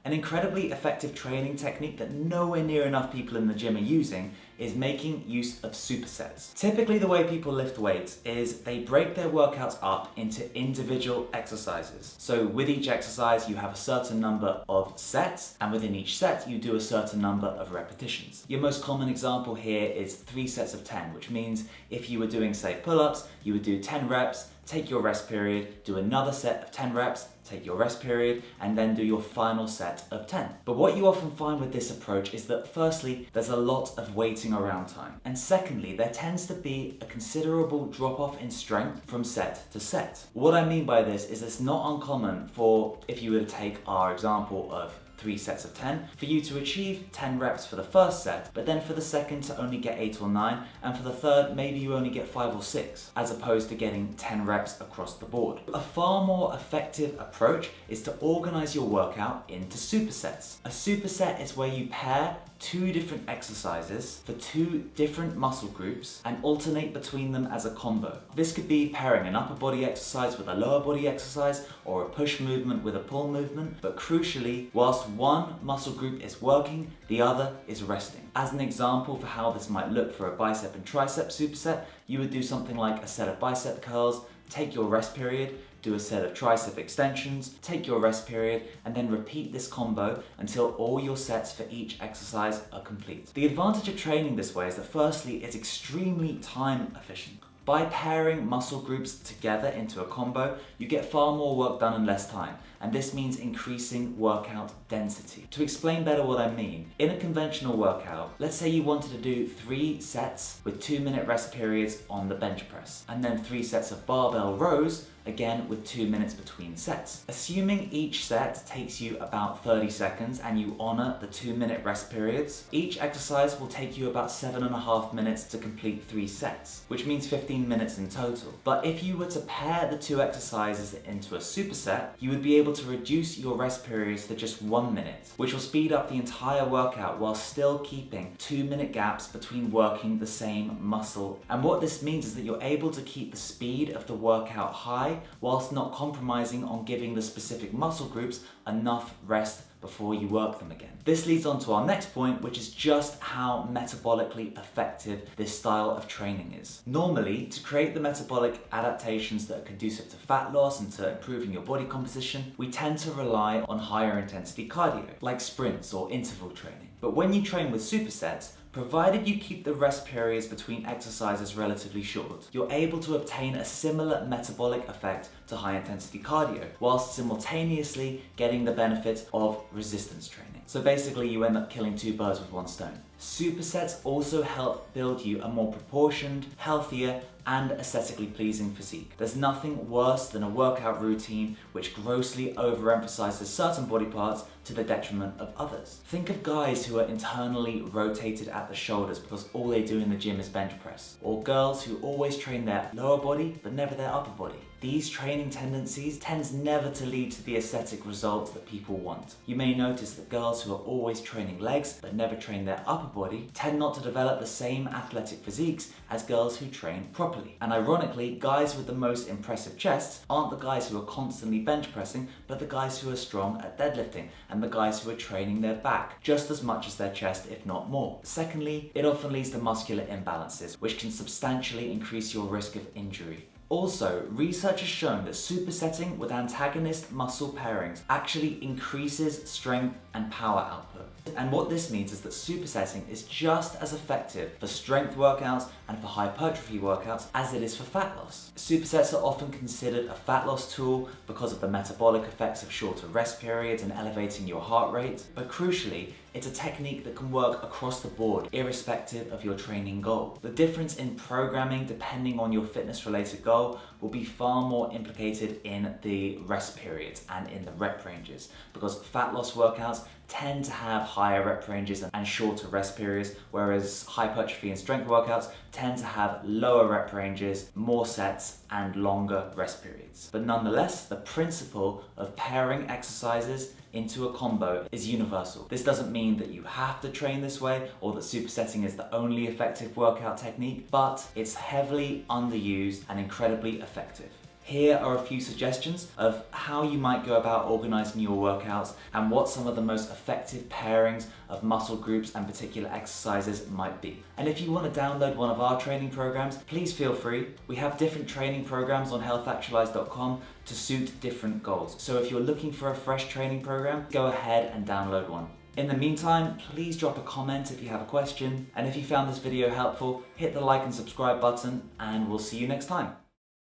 An incredibly effective training technique that nowhere near enough people in the gym are using is making use of supersets. Typically the way people lift weights is they break their workouts up into individual exercises. So with each exercise you have a certain number of sets, and within each set you do a certain number of repetitions. Your most common example here is 3 sets of 10, which means if you were doing, say, pull-ups, you would do 10 reps, take your rest period, do another set of 10 reps, take your rest period, and then do your final set of 10. But what you often find with this approach is that firstly, there's a lot of waiting around time. And secondly, there tends to be a considerable drop-off in strength from set to set. What I mean by this is it's not uncommon for, if you were to take our example of 3 sets of 10, for you to achieve 10 reps for the first set, but then for the second to only get 8 or 9, and for the third maybe you only get 5 or 6, as opposed to getting 10 reps across the board. A far more effective approach is to organize your workout into supersets. A superset is where you pair 2 different exercises for 2 different muscle groups and alternate between them as a combo. This could be pairing an upper body exercise with a lower body exercise, or a push movement with a pull movement, but crucially, whilst one muscle group is working, the other is resting. As an example for how this might look for a bicep and tricep superset, you would do something like a set of bicep curls, take your rest period, do a set of tricep extensions, take your rest period, and then repeat this combo until all your sets for each exercise are complete. The advantage of training this way is that firstly, it's extremely time efficient. By pairing muscle groups together into a combo, you get far more work done in less time, and this means increasing workout density. To explain better what I mean, in a conventional workout, let's say you wanted to do 3 sets with 2-minute rest periods on the bench press, and then 3 sets of barbell rows, again with 2 minutes between sets. Assuming each set takes you about 30 seconds and you honor the 2-minute rest periods, each exercise will take you about 7.5 minutes to complete 3 sets, which means 15 minutes in total. But if you were to pair the 2 exercises into a superset, you would be able to reduce your rest periods to just 1 minute, which will speed up the entire workout while still keeping 2-minute gaps between working the same muscle. And what this means is that you're able to keep the speed of the workout high whilst not compromising on giving the specific muscle groups enough rest before you work them again. This leads on to our next point, which is just how metabolically effective this style of training is. Normally, to create the metabolic adaptations that are conducive to fat loss and to improving your body composition, we tend to rely on higher intensity cardio, like sprints or interval training. But when you train with supersets, provided you keep the rest periods between exercises relatively short, you're able to obtain a similar metabolic effect to high intensity cardio, whilst simultaneously getting the benefits of resistance training. So basically you end up killing 2 birds with 1 stone. Supersets also help build you a more proportioned, healthier, and aesthetically pleasing physique. There's nothing worse than a workout routine which grossly overemphasizes certain body parts to the detriment of others. Think of guys who are internally rotated at the shoulders because all they do in the gym is bench press, or girls who always train their lower body but never their upper body. These training tendencies tends never to lead to the aesthetic results that people want. You may notice that girls who are always training legs but never train their upper body tend not to develop the same athletic physiques as girls who train properly. And ironically, guys with the most impressive chests aren't the guys who are constantly bench pressing, but the guys who are strong at deadlifting and the guys who are training their back just as much as their chest, if not more. Secondly, it often leads to muscular imbalances, which can substantially increase your risk of injury. Also, research has shown that supersetting with antagonist muscle pairings actually increases strength and power output. And what this means is that supersetting is just as effective for strength workouts and for hypertrophy workouts as it is for fat loss. Supersets are often considered a fat loss tool because of the metabolic effects of shorter rest periods and elevating your heart rate, but crucially, it's a technique that can work across the board, irrespective of your training goal. The difference in programming, depending on your fitness-related goal, will be far more implicated in the rest periods and in the rep ranges, because fat loss workouts tend to have higher rep ranges and shorter rest periods, whereas hypertrophy and strength workouts tend to have lower rep ranges, more sets, and longer rest periods. But nonetheless, the principle of pairing exercises into a combo is universal. This doesn't mean that you have to train this way or that supersetting is the only effective workout technique, but it's heavily underused and incredibly effective. Here are a few suggestions of how you might go about organizing your workouts and what some of the most effective pairings of muscle groups and particular exercises might be. And if you want to download one of our training programs, please feel free. We have different training programs on healthactualized.com to suit different goals. So if you're looking for a fresh training program, go ahead and download one. In the meantime, please drop a comment if you have a question, and if you found this video helpful, hit the like and subscribe button, and we'll see you next time.